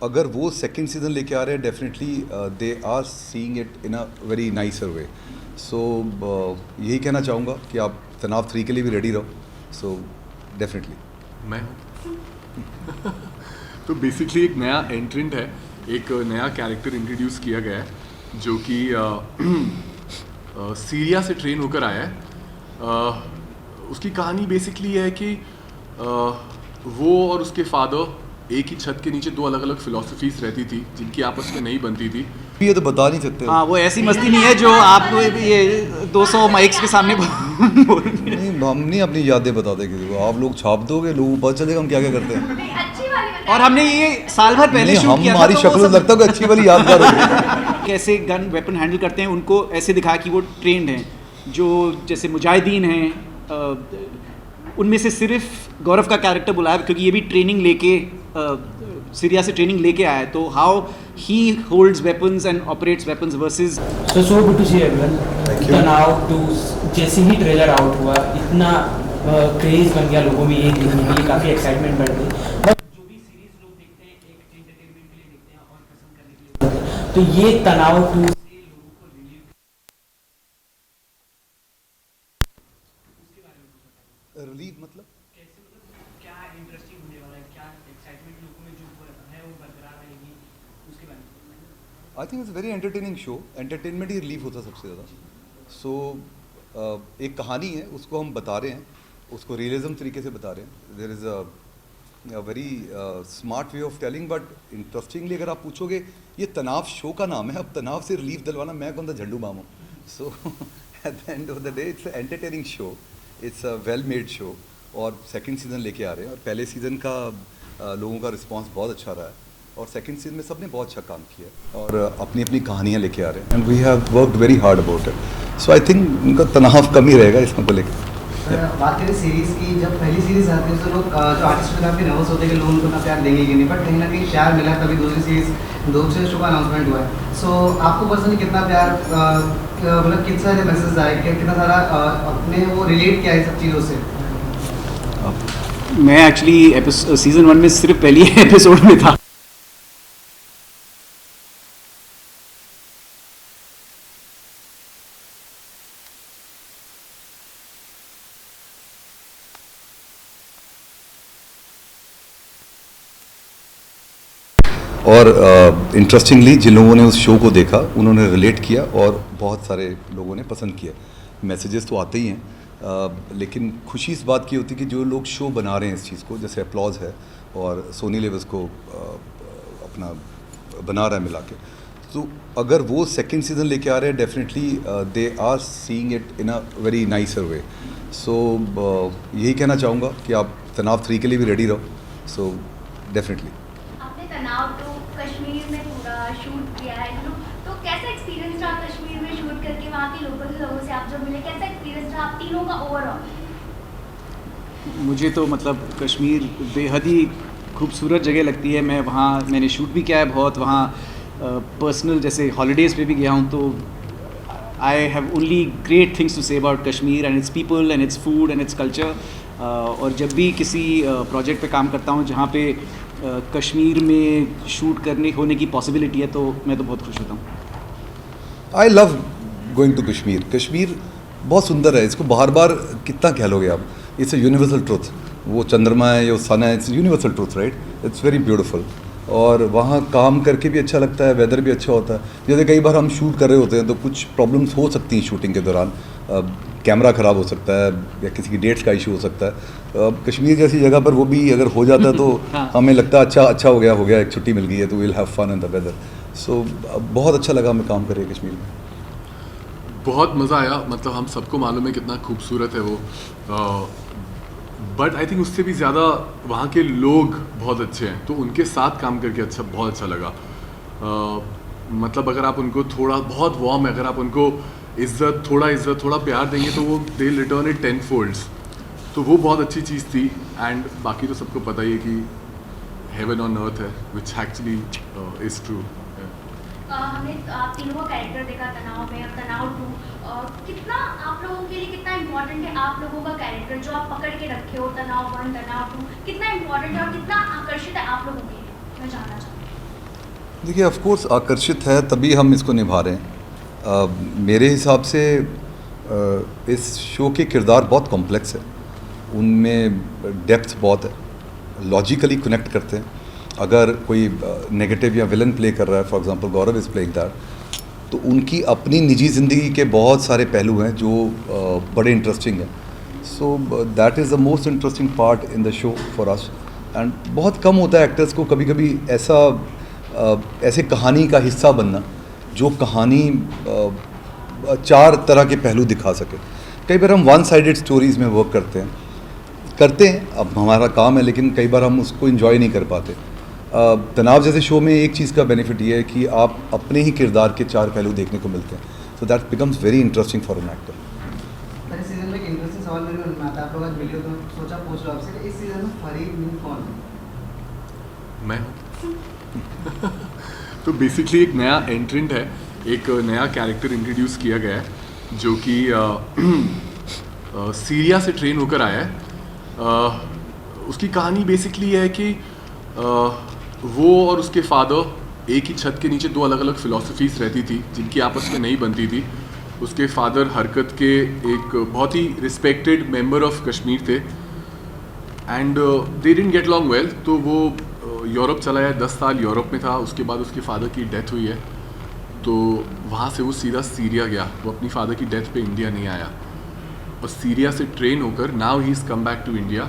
अगर वो second season लेके आ रहे हैं definitely they are seeing it in a very nicer way. So यही कहना चाहूँगा कि आप तनाव 3 के लिए भी रेडी रहो. सो डेफिनेटली मैं हूँ. तो बेसिकली एक नया एंट्रेंट है, एक नया कैरेक्टर इंट्रोड्यूस किया गया है जो कि सीरिया से ट्रेन होकर आया है. उसकी कहानी बेसिकली है कि वो और उसके फादर एक ही छत के नीचे दो अलग अलग फिलोसफीज रहती थी जिनकी आपस में नहीं बनती थी. ये तो बता नहीं सकते. हाँ, वो ऐसी मस्ती नहीं है जो आप ये 200 माइक्स के सामने बोल नहीं, हम नहीं अपनी यादें बताते किसी को. आप लोग छाप दोगे, लोगों को पता चलेगा हम क्या क्या करते हैं. और हमने ये साल भर पहले शूट किया था. हमारी शक्ल लगता है कि अच्छी वाली यादगार होगी. कैसे गन वेपन हैंडल करते हैं उनको ऐसे दिखाया कि वो ट्रेंड हैं. जो जैसे मुजाहिदीन हैं, उनमें से सिर्फ गौरव का कैरेक्टर बुलाया क्योंकि ये भी ट्रेनिंग लेके सीरिया से ट्रेनिंग लेके आया है. तो how he holds weapons and operates weapons versus. So good to see everyone. तनाव 2 जैसे ही ट्रेलर आउट हुआ इतना क्रेज बन गया लोगों में, ये देखने के लिए काफ़ी एक्साइटमेंट बढ़ गई. बट जो भी सीरीज लोग देखते हैं एक एंटरटेनमेंट के लिए देखते हैं और पसंद करने के लिए देखते हैं. तो ये तनाव 2 से लोगों को रिलीव. उसके बारे में कुछ बताइए. रिलीव मतलब कैसे, मतलब क्या इंटरेस्टिंग होने वाला है, क्या एक्साइटमेंट लोगों में जो है वो बरकरार रहेगी, उसके बारे में. I think it's very entertaining show. Entertainment he relieve होता है सबसे ज़्यादा. सो एक कहानी है, उसको हम बता रहे हैं, उसको रियलिज्म तरीके से बता रहे हैं. There is a very smart way of telling. But interestingly अगर आप पूछोगे, ये तनाव शो का नाम है. अब तनाव से रिलीफ दिलवाना मैं कौन सा झंडू बाम हूँ. So at the end of the day it's entertaining show. It's a well made show. और सेकंड सीज़न लेके आ रहे हैं. और पहले सीज़न का लोगों का रिस्पांस बहुत अच्छा रहा है. और सेकंड सीज़न में सब ने बहुत अच्छा काम किया है और अपनी अपनी कहानियाँ लेके आ रहे हैं. And we have worked very hard about it. So I think उनका तनाव कम ही रहेगा इसमें को लेकर. बात करें सीरीज़ की, जब पहली सीरीज़ आती है तो लोग जो आर्टिस्ट काफ़ी नर्वस होते हैं कि लोग उनको ना प्यार देंगे कि नहीं. बट कहीं ना कहीं प्यार मिला है, तभी दूसरे शो का अनाउंसमेंट हुआ है. सो आपको पर्सनली कितना प्यार, मतलब कितने सारे मैसेज आए, कितना सारा अपने वो रिलेट किया है सब चीज़ों से. मैं एक्चुअली सीजन 1 में सिर्फ पहली एपिसोड में था. और इंटरेस्टिंगली जिन लोगों ने उस शो को देखा उन्होंने रिलेट किया और बहुत सारे लोगों ने पसंद किया. मैसेजेस तो आते ही हैं, लेकिन खुशी इस बात की होती है कि जो लोग शो बना रहे हैं इस चीज़ को, जैसे अपलॉज है और सोनी लेव इसको अपना बना रहा है मिला के. तो अगर वो सेकंड सीज़न लेके आ रहे हैं definitely they are seeing it in a very nicer way. So यही कहना चाहूँगा कि आप तनाव 3 के लिए भी रेडी रहो. सो डेफिनेटली तनाव तो कश्मीर में पूरा शूट किया है, तो कैसा एक्सपीरियंस रहा कश्मीर में शूट करके, वहाँ के लोकल लोगों से आप जब मिले, कैसा एक्सपीरियंस रहा आप तीनों का ओवरऑल? मुझे तो मतलब कश्मीर बेहद ही खूबसूरत जगह लगती है. मैंने शूट भी किया है बहुत वहाँ. पर्सनल जैसे हॉलीडेज़ पे भी गया हूँ. तो I have only great things to say about Kashmir and its people and its food and its culture. और जब भी किसी प्रोजेक्ट पे काम करता हूँ जहाँ पे कश्मीर में शूट करने होने की पॉसिबिलिटी है, तो मैं तो बहुत खुश होता हूँ. I love going to Kashmir. Kashmir बहुत सुंदर है. इसको बार बार कितना कह लोगे आप. It's a universal truth. वो चंद्रमा है या सन है, it's universal truth, right. It's very beautiful. और वहाँ काम करके भी अच्छा लगता है, वेदर भी अच्छा होता है. जैसे कई बार हम शूट कर रहे होते हैं तो कुछ प्रॉब्लम्स हो सकती हैं शूटिंग के दौरान. कैमरा ख़राब हो सकता है या किसी की डेट्स का इशू हो सकता है. कश्मीर जैसी जगह पर वो भी अगर हो जाता है तो हमें लगता है अच्छा हो गया, एक छुट्टी मिल गई है, तो will have fun in the weather. So बहुत अच्छा लगा हमें काम करके कश्मीर में. बहुत मज़ा आया. मतलब हम सबको मालूम है कितना खूबसूरत है वो, बट आई थिंक उससे भी ज़्यादा वहाँ के लोग बहुत अच्छे हैं. तो उनके साथ काम करके बहुत अच्छा लगा. मतलब अगर आप उनको थोड़ा बहुत वार्म है, अगर आप उनको इज़्ज़त थोड़ा प्यार देंगे तो वो दे रिटर्न इट 10 folds. तो वो बहुत अच्छी चीज़ थी. एंड बाकी तो सबको पता ही है कि हेवन ऑन अर्थ है, विच एक्चुअली इज़ ट्रू. हमने आप तीनों का कैरेक्टर देखा तनाव में, अब तनाव 2. कितना आप लोगों के लिए कितना इम्पोर्टेंट है आप लोगों का कैरेक्टर जो आप पकड़ के रखे हो, तनाव 1 तनाव 2, कितना इम्पोर्टेंट है और कितना आकर्षित है आप लोगों के लिए, मैं जानना चाहूँगी. देखिए ऑफ कोर्स आकर्षित है, तभी हम इसको निभा रहे हैं। मेरे हिसाब से इस शो के किरदार बहुत कॉम्प्लेक्स है, उनमें डेप्थ बहुत है, लॉजिकली कनेक्ट करते हैं। अगर कोई नेगेटिव या विलन प्ले कर रहा है, for example Gaurav is playing that, तो उनकी अपनी निजी ज़िंदगी के बहुत सारे पहलू हैं जो बड़े इंटरेस्टिंग हैं। So that is the most interesting part in the show for us. And बहुत कम होता है एक्टर्स को कभी कभी ऐसे कहानी का हिस्सा बनना जो कहानी चार तरह के पहलू दिखा सके। कई बार हम वन साइडेड स्टोरीज़ में वर्क करते हैं, अब हमारा काम है, लेकिन कई बार हम उसको इन्जॉय नहीं कर पाते। तनाव जैसे शो में एक चीज़ का बेनिफिट ये है कि आप अपने ही किरदार के चार पहलू देखने को मिलते हैं, so that becomes very interesting for an actor. इस सीजन में एक इंटरेस्टिंग सवाल मेरे मन में आता है, आप लोग आज मिले हो तो सोचा पूछ लो आपसे कि इस सीजन में फरीद मीन कौन है? मैं हूँ। तो बेसिकली एक नया एंट्रेंट है, एक नया कैरेक्टर इंट्रोड्यूस किया गया है जो कि सीरिया से ट्रेन होकर आया है। उसकी कहानी बेसिकली है कि वो और उसके फादर एक ही छत के नीचे दो अलग अलग फ़िलॉसफीज़ रहती थी जिनकी आपस में नहीं बनती थी। उसके फादर हरकत के एक बहुत ही रिस्पेक्टेड मेंबर ऑफ कश्मीर थे and they didn't get long well, तो वो यूरोप चला गया, 10 साल यूरोप में था। उसके बाद उसके फादर की डेथ हुई है, तो वहाँ से वो सीधा सीरिया गया। वो अपनी फादर की डेथ पे इंडिया नहीं आया और सीरिया से ट्रेन होकर now he is come back to India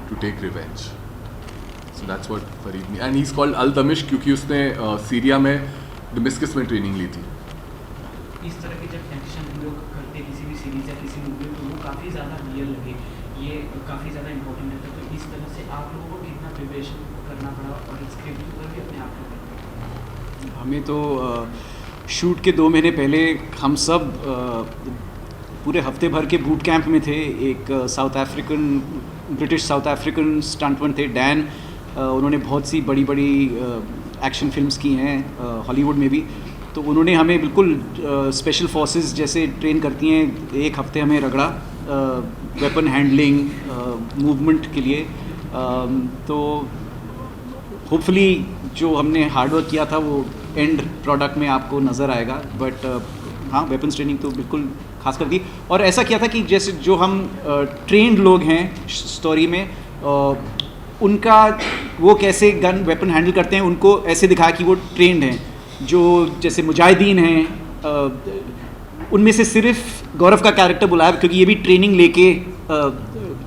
to take revenge. So that's what फरीद me, and he is called Al Damishq क्योंकि उसने सीरिया में डमिस्कस में ट्रेनिंग ली थी। इस तरह के जब एक्शन हम लोग करते हैं किसी भी सीरीज या किसी मूवी में, तो वो काफ़ी ज़्यादा रियल लगे, ये काफ़ी ज़्यादा इंपॉर्टेंट है। तो इस तरह से आप लोगों को कितना प्रिपरेशन करना पड़ा और स्क्रिप्ट पर भी अपने आप को? हमें तो शूट के 2 महीने पहले हम सब पूरे हफ्ते भर के बूट कैंप में थे। एक ब्रिटिश साउथ अफ्रीकन स्टंटमैन थे डैन, उन्होंने बहुत सी बड़ी बड़ी एक्शन फिल्म्स की हैं हॉलीवुड में भी, तो उन्होंने हमें बिल्कुल स्पेशल फोर्सेस जैसे ट्रेन करती हैं। एक हफ्ते हमें रगड़ा वेपन हैंडलिंग, मूवमेंट के लिए। तो होपफुली जो हमने हार्डवर्क किया था वो एंड प्रोडक्ट में आपको नज़र आएगा। बट हाँ, वेपन्स ट्रेनिंग तो बिल्कुल खास कर दी। और ऐसा किया था कि जैसे जो हम ट्रेंड लोग हैं स्टोरी में, उनका वो कैसे गन वेपन हैंडल करते हैं उनको ऐसे दिखाया कि वो ट्रेंड हैं। जो जैसे मुजाहिदीन हैं, उनमें से सिर्फ गौरव का कैरेक्टर बुलाया क्योंकि ये भी ट्रेनिंग लेके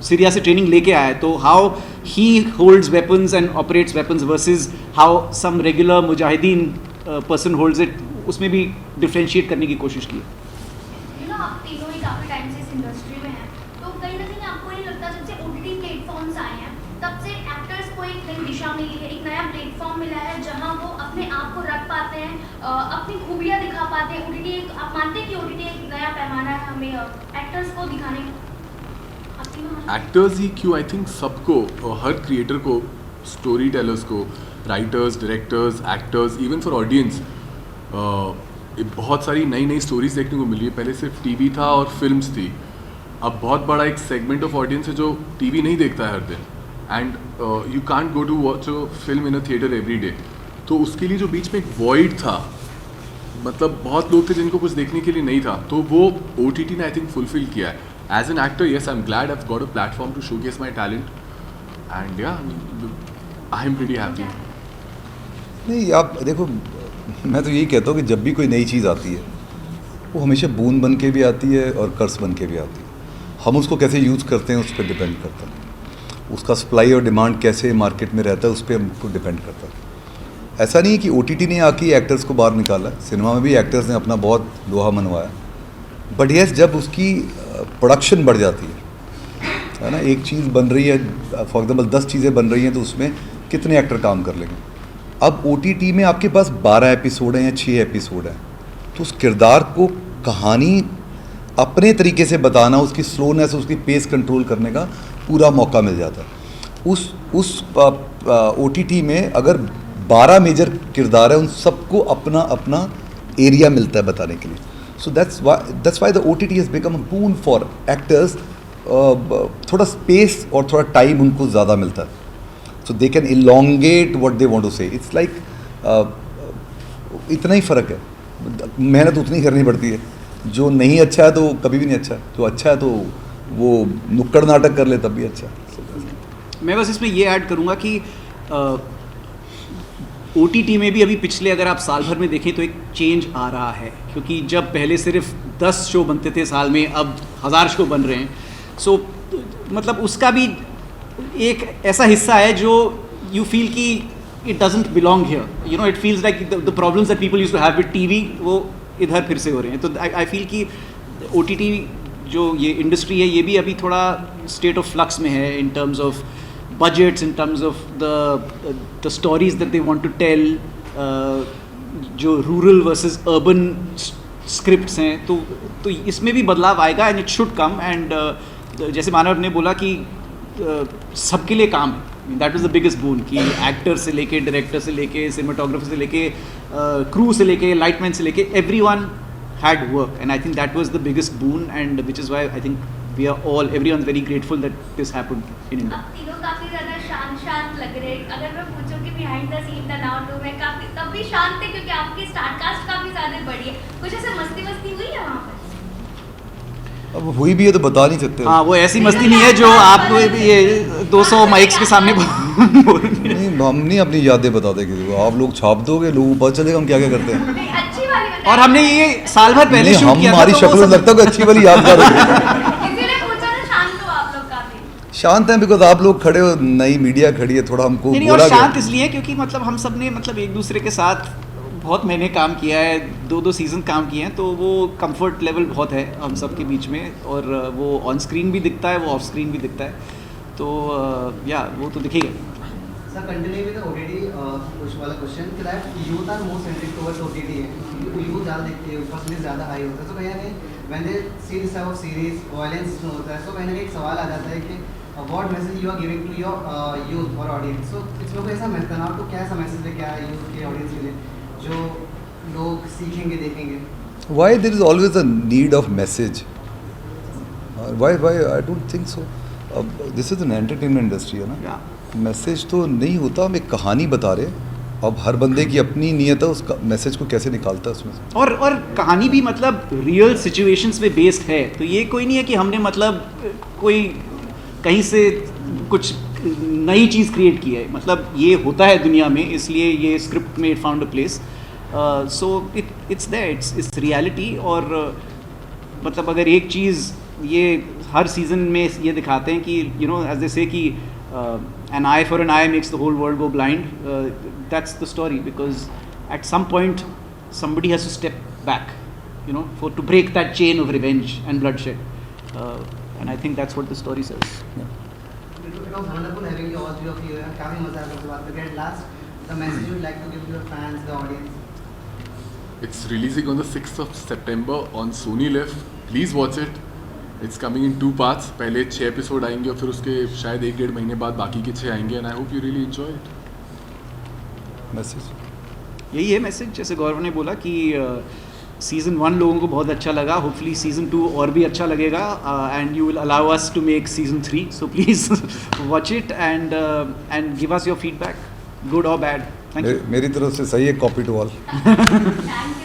सीरिया से ट्रेनिंग लेके आया है। तो how he holds weapons and operates weapons versus how some regular mujahideen person holds it, उसमें भी डिफ्रेंशिएट करने की कोशिश की। आप तीनों ही काफी टाइम से इस इंडस्ट्री में हैं, तो कहीं ना कहीं आपको नहीं लगता जब से ओटीटी प्लेटफॉर्म्स आए हैं तब से एक्टर्स को एक नई दिशा मिली है, एक नया प्लेटफॉर्म मिला है जहां वो अपने आप को रख पाते हैं, अपनी खूबियां दिखा पाते हैं। ओटीटी आप मानते हैं कि ओटीटी एक नया पैमाना है हमें एक्टर्स को दिखाने का? एक्टर्स ही क्यों, आई थिंक सबको, हर क्रिएटर को, स्टोरी टेलर्स को, writers, directors, actors, even for audience बहुत सारी नई नई स्टोरीज देखने को मिली है। पहले सिर्फ टीवी था और फिल्म्स थी, अब बहुत बड़ा एक सेगमेंट ऑफ ऑडियंस है जो टीवी नहीं देखता है हर दिन, and you can't go to watch a film in a theatre every day. तो उसके लिए जो बीच में एक वॉइड था, मतलब बहुत लोग थे जिनको कुछ देखने के लिए नहीं था, तो वो OTT ने आई थिंक फुलफिल किया है। As an actor, yes, I am glad I have got a platform to showcase my talent and yeah I am pretty happy. नहीं, आप देखो, मैं तो यही कहता हूँ कि जब भी कोई नई चीज़ आती है वो हमेशा बूंद बन के भी आती है और कर्स बन के भी आती है। हम उसको कैसे यूज़ करते हैं उस पर डिपेंड करता है, उसका सप्लाई और डिमांड कैसे मार्केट में रहता है उस पर हमको डिपेंड करता है। ऐसा नहीं है कि OTT ने आके एक्टर्स को बाहर निकाला, सिनेमा में भी एक्टर्स ने अपना बहुत लोहा मनवाया। बट येस, जब उसकी प्रोडक्शन बढ़ जाती है ना, एक चीज़ बन रही है, फॉर एग्जाम्पल 10 चीज़ें बन रही हैं, तो उसमें कितने एक्टर काम कर लेंगे। अब OTT में आपके पास 12 एपिसोड हैं या 6 एपिसोड हैं, तो उस किरदार को कहानी अपने तरीके से बताना, उसकी स्लोनेस, उसकी पेस कंट्रोल करने का पूरा मौका मिल जाता है। उस OTT में अगर 12 मेजर किरदार है, उन सबको अपना अपना एरिया मिलता है बताने के लिए। So that's why the OTT has become a boon for actors. थोड़ा स्पेस और थोड़ा टाइम उनको ज़्यादा मिलता है, so they can elongate what they want to say. It's like इतना ही फ़र्क है, मेहनत उतनी करनी पड़ती है। जो नहीं अच्छा है तो कभी भी नहीं अच्छा है, जो अच्छा है तो वो नुक्कड़ नाटक कर ले तब भी अच्छा है। मैं बस इसमें ये ऐड करूँगा कि OTT में भी अभी पिछले अगर आप साल भर में देखें तो एक चेंज आ रहा है, क्योंकि जब पहले सिर्फ 10 शो बनते थे साल में, अब 1000 शो बन रहे हैं। सो मतलब उसका भी एक ऐसा हिस्सा है जो यू फील कि it doesn't belong here, you know, it feels like the problems that people used to have with TV वो इधर फिर से हो रहे हैं। तो आई फील कि OTT जो ये इंडस्ट्री है ये भी अभी थोड़ा स्टेट ऑफ फ्लक्स में है in terms of budgets, in terms of the stories that they want to tell, जो rural versus urban scripts हैं, तो इसमें भी बदलाव आएगा and it should come। and जैसे मानव ने बोला कि सबके लिए काम है, that was the biggest boon कि एक्टर से लेके डायरेक्टर से लेके सिनेमाटोग्राफर से लेके क्रू से लेके लाइटमैन से लेके everyone had work, and I think that was the biggest boon, and which is why I think we are all, everyone's very grateful that this happened in India। अब तीनों काफी ज्यादा शांत लग रहे हैं। अगर मैं पूछूं कि बिहाइंड द सीन तनाव तो मैं काफी तब भी शांत थे क्योंकि आपकी स्टार कास्ट काफी ज्यादा बड़ी है। कुछ ऐसे मस्ती हुई है वहाँ पर? अब हुई भी है तो बता नहीं सकते। हाँ, वो ऐसी मस्ती नहीं है जो आपको ये 200 माइक्स के सामने नहीं, हम नहीं अपनी यादें बताते किसी को। आप लोग छाप दोगे, लोगों को पता चलेगा हम क्या क्या करते हैं। नहीं, अच्छी वाली बताइए। और हमने ये साल भर पहले नहीं, शूट किया था, हमारी तो वो शक्ल में सब- लगता है कि अच्छी वाली यादगार होगी। इसीलिए पूछा ना, शांत हो आप लोग काफी। शांत हैं बिकॉज आप लोग खड़े हो, नई मीडिया खड़ी है, थोड़ा हमको नहीं, और बोला शांत गया। इसलिए क्योंकि मतलब हम सब ने मतलब एक दूसरे के साथ बहुत महीने काम किया है, 2 सीज़न काम किए हैं, तो वो कंफर्ट लेवल बहुत है हम सब के बीच में, और वो ऑन स्क्रीन भी दिखता है, वो ऑफ स्क्रीन भी दिखता है, तो या वो तो दिखेगा। Sir, continue with the OTT वाला question कि that youth are more centric towards OTT है, youth ज़्यादा देखते हैं, percentage ज़्यादा high होता है, तो कहीं ना कहीं when they see this type of series, violence में होता है, so कहीं ना कहीं एक सवाल आ जाता है कि what message you are giving to your youth or audience, so इसमें कोई ऐसा तनाव तो क्या ऐसा मैसेज लेके आया youth के audience के लिए जो लोग सीखेंगे देखेंगे? Why there is always a need of message? Why I don't think so. This is an entertainment industry है ना, मैसेज तो नहीं होता, हम एक कहानी बता रहे हैं। अब हर बंदे की अपनी नीयत है, उस मैसेज को कैसे निकालता है उसमें से। और कहानी भी मतलब रियल सिचुएशंस पे बेस्ड है, तो ये कोई नहीं है कि हमने मतलब कोई कहीं से कुछ नई चीज़ क्रिएट की है, मतलब ये होता है दुनिया में, इसलिए ये स्क्रिप्ट में it found a place, so it's there, it's reality. और मतलब अगर एक चीज़ ये हर सीज़न में ये दिखाते हैं कि यू नो एज दे से कि an eye for an eye makes the whole world go blind, that's the story, because at some point somebody has to step back, you know, to break that chain of revenge and bloodshed, and I think that's what the story says. It was wonderful having you all three of you here, काफी मजा आया आपसे बात करके। Last, the message you would like to give to your fans, the audience? It's releasing on the 6th of September on Sony Live. Please watch it. It's coming in 2 parts. पहले 6 episode आएंगे और फिर उसके शायद 1-1.5 महीने बाद बाकी के 6 आएंगे, and I hope you really enjoy it. Message यही है मैसेज, जैसे गौरव ने बोला कि सीज़न 1 लोगों को बहुत अच्छा लगा, होपफुली सीज़न 2 और भी अच्छा लगेगा, and you will allow us to make season 3, so please watch it and give us your feedback, good और बैड। Thank you. मेरी तरफ से सही है, copy to all. Thank you.